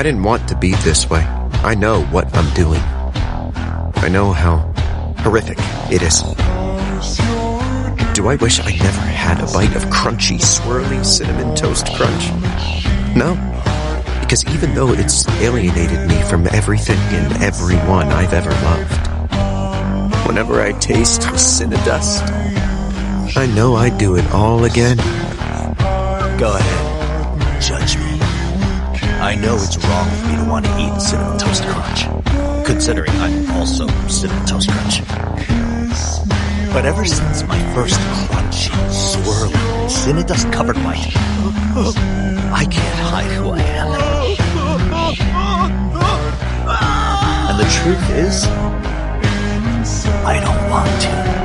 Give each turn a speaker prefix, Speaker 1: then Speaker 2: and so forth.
Speaker 1: I didn't want to be this way. I know what I'm doing. I know how horrific it is. Do I wish I never had a bite of crunchy, swirly cinnamon toast crunch? No. Because even though it's alienated me from everything and everyone I've ever loved, whenever I taste Cinnadust, I know I'd do it all again.
Speaker 2: Go ahead. Judge me. I know it's wrong for me to want to eat Cinnamon Toast Crunch, considering I'm also Cinnamon Toast Crunch. But ever since my first crunchy, swirly, Cinnadust covered bite, I can't hide who I am. And the truth is, I don't want to.